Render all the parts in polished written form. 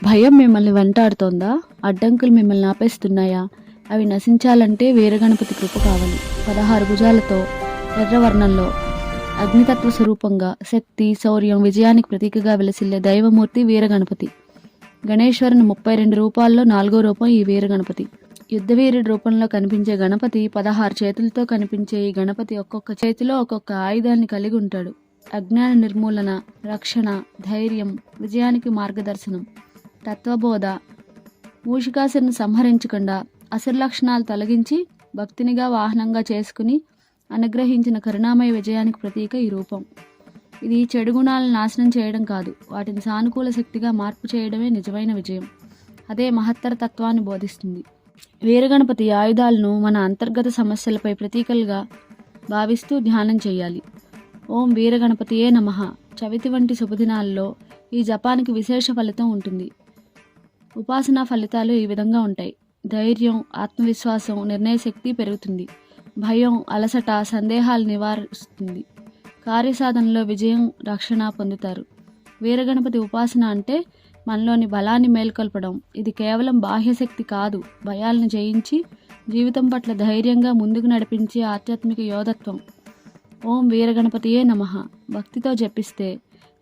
భయం మిమ్మల్ని వెంటాడుతోందా? అడ్డంకులు మిమ్మల్ని ఆపేస్తున్నాయా? అవి నశించాలంటే వీరగణపతి కృప కావాలి. 16 భుజాలతో ఎర్రవర్ణంలో అగ్నితత్వ స్వరూపంగా శక్తి, శౌర్యం, విజయానికి ప్రతీకగా వెలసిల్లే దైవమూర్తి వీరగణపతి. గణేశ్వరుని 32 రూపాల్లో 4వ రూపం ఈ వీరగణపతి. యుద్ధవీరుడి రూపంలో కనిపించే గణపతి, 16 చేతులతో కనిపించే ఈ గణపతి ఒక్కొక్క చేతిలో ఒక్కొక్క ఆయుధాన్ని కలిగి ఉంటాడు. అజ్ఞాన నిర్మూలన, రక్షణ, ధైర్యం, విజయానికి మార్గదర్శనం, తత్వబోధ. మూషికాసురుని సంహరించకుండా అసుర లక్షణాలు తొలగించి భక్తినిగా వాహనంగా చేసుకుని అనుగ్రహించిన కరుణామయ విజయానికి ప్రతీక ఈ రూపం. ఇది చెడు గుణాలను నాశనం చేయడం కాదు, వాటిని సానుకూల శక్తిగా మార్పు చేయడమే నిజమైన విజయం. అదే మహత్తర తత్వాన్ని బోధిస్తుంది. వీరగణపతి ఆయుధాలను మన అంతర్గత సమస్యలపై ప్రతీకలుగా భావిస్తూ ధ్యానం చేయాలి. ఓం వీరగణపతియే నమః. చవితి వంటి శుభదినాల్లో ఈ జపానికి విశేష ఫలితం ఉంటుంది. ఉపాసనా ఫలితాలు ఈ విధంగా ఉంటాయి. ధైర్యం, ఆత్మవిశ్వాసం, నిర్ణయశక్తి పెరుగుతుంది. భయం, అలసట, సందేహాలు నివారిస్తుంది. కార్యసాధనలో విజయం, రక్షణ పొందుతారు. వీరగణపతి ఉపాసన అంటే మనలోని బలాన్ని మేల్కొల్పడం. ఇది కేవలం బాహ్యశక్తి కాదు, భయాలను జయించి జీవితం పట్ల ధైర్యంగా ముందుకు నడిపించే ఆధ్యాత్మిక యోధత్వం. ఓం వీరగణపతియే నమః భక్తితో జపిస్తే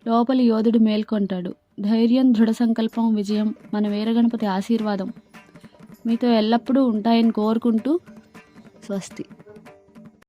లోపలి యోధుడు మేల్కొంటాడు. ధైర్యం, దృఢ సంకల్పం, విజయం మన వీరగణపతి ఆశీర్వాదం మీతో ఎల్లప్పుడూ ఉంటాయని కోరుకుంటూ స్వస్తి.